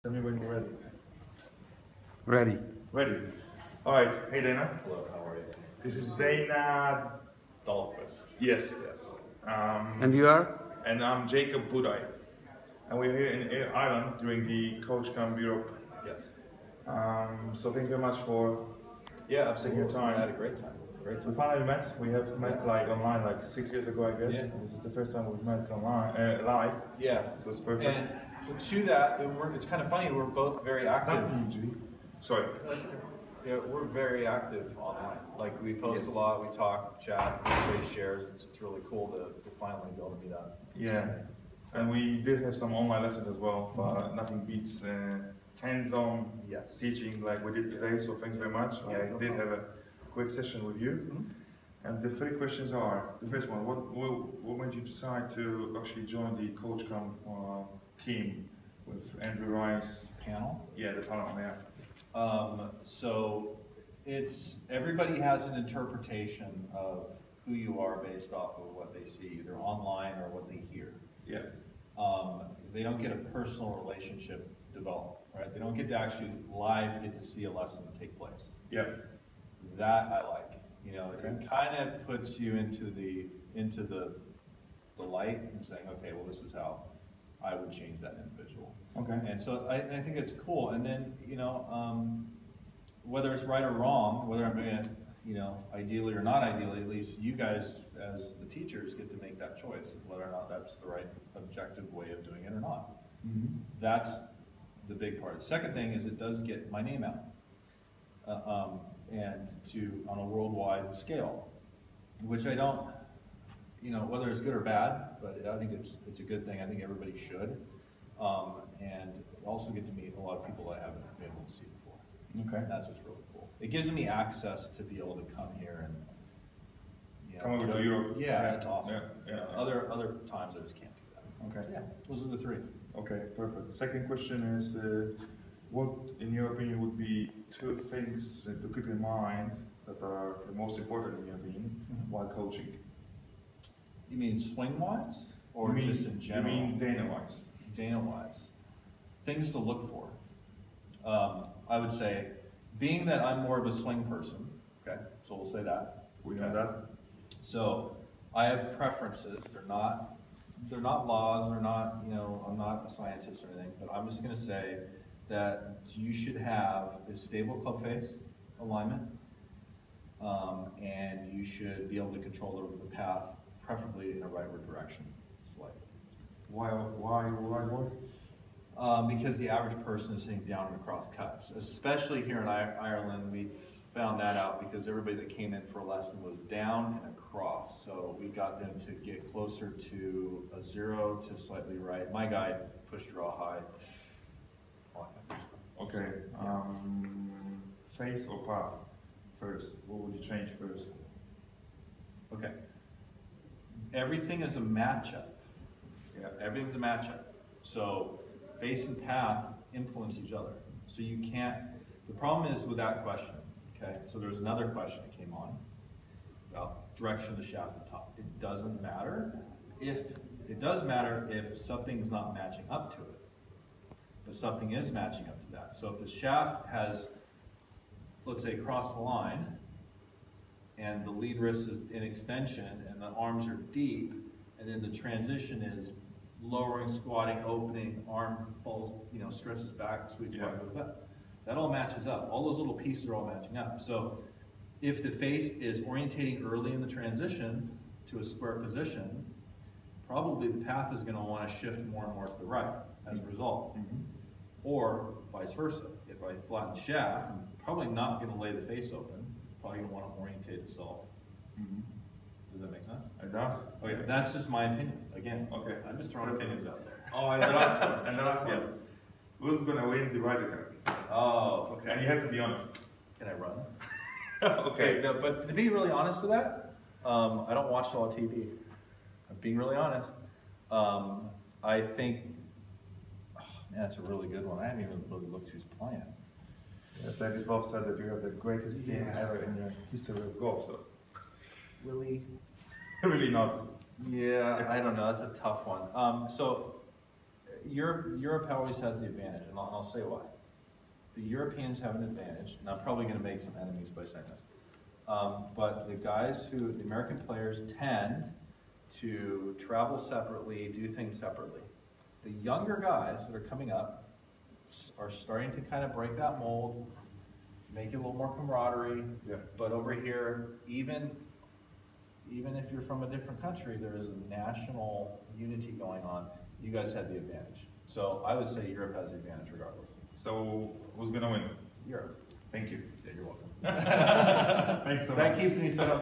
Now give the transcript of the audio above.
Tell me when you're ready. Ready. Ready. All right. Hey, Dana. Hello, how are you? This is Dana Dahlquist. Yes. Yes. And you are? And I'm Jakub Budaj. And we're here in Ireland during the Coach Camp Europe. Yes. So thank you very much for Yeah, taking your absolutely. time. I had a great time. Great We time. finally met. We have met like online like 6 years ago, I guess. Yeah. This is the first time we've met online, live. Yeah. So it's perfect. And to that, it's kind of funny. We're both very active. Sorry. Yeah, we're very active online. Like we post Yes. a lot, we talk, chat, everybody shares. It's really cool to finally be able to meet up. Yeah. And we did have some online lessons as well, but nothing beats hands-on Yes. teaching like we did today. So thanks very much. Yeah, I no did problem. have a quick session with you. And the three questions are, the first one, what made you decide to actually join the Coach Camp team with Andrew Rice? Panel. Yeah, the panel, yeah. So it's everybody has an interpretation of who you are based off of what they see, either online or what they hear. Yeah. They don't get a personal relationship developed, right? They don't get to actually live get to see a lesson take place. Yeah. That I like. You know, Okay. it kind of puts you into the light and saying, okay, well, this is how I would change that individual. Okay. And so I think it's cool. And then, you know, whether it's right or wrong, whether I'm doing it, you know, ideally or not ideally, at least you guys as the teachers get to make that choice of whether or not that's the right objective way of doing it or not. Mm-hmm. That's the big part. The second thing is it does get my name out. And on a worldwide scale, which I don't, you know, whether it's good or bad, but I think it's a good thing. I think everybody should, and also get to meet a lot of people I haven't been able to see before. Okay. That's what's really cool. It gives me access to be able to come here and, you know, Come over to Europe. Yeah, that's awesome. Yeah, yeah. Other times I just can't do that. Okay. Yeah, those are the three. Okay, perfect. Second question is, what, in your opinion, would be two things to keep in mind that are the most important in your opinion while coaching? You mean swing-wise, or You mean- just in general? You mean Dana-wise? Dana-wise, things to look for. I would say, being that I'm more of a swing person, okay, so we'll say that. We know that? So I have preferences. They're not laws. They're not, you know, I'm not a scientist or anything, but I'm just going to say that you should have a stable club face alignment, and you should be able to control the path, preferably in a rightward direction, slightly. Why? Because the average person is hitting down and across cuts, especially here in Ireland. We found that out because everybody that came in for a lesson was down and across. So we got them to get closer to a 0 to slightly right. My guy push draw high. Okay. Face or path first? What would you change first? Okay. Everything is a matchup. Yeah. Everything's a matchup. So face and path influence each other. So you can't, the problem is with that question, okay? So there's another question that came on about direction of the shaft at the top. It doesn't matter it does matter if something's not matching up to it, but something is matching up to that. So if the shaft has, let's say, crossed the line, and the lead wrist is in extension, and the arms are deep, and then the transition is lowering, squatting, opening, arm falls, you know, stretches back, sweeps back, goes back. That all matches up. All those little pieces are all matching up. So if the face is orientating early in the transition to a square position, probably the path is going to want to shift more and more to the right as a result. Or vice versa. If I flatten the shaft, I'm probably not going to lay the face open. Probably going to want to orientate itself. Does that make sense? It does. Okay, that's just my opinion. Again, Okay. I'm just throwing opinions out there. Oh, and the last one. And the last one. Who's gonna win the Ryder Cup? Oh, And okay. you have to be honest. Can I run? Okay. No, but to be really honest with that, I don't watch a lot of TV. I'm being really honest. I think, oh, man, that's a really good one. I haven't even really looked who's playing. Yeah, Davis Love said that you have the greatest team ever in the history of golf. So Really? really not. Yeah, I don't know. That's a tough one. So Europe always has the advantage, and I'll say why. The Europeans have an advantage, and I'm probably going to make some enemies by saying this. But the American players tend to travel separately, do things separately. The younger guys that are coming up are starting to kind of break that mold, make it a little more camaraderie. Yeah. But over here, even if you're from a different country, there is a national unity going on. You guys have the advantage. So I would say Europe has the advantage regardless. So who's gonna win? Europe. Thank you. Yeah, you're welcome. Thanks so much. That keeps me set up.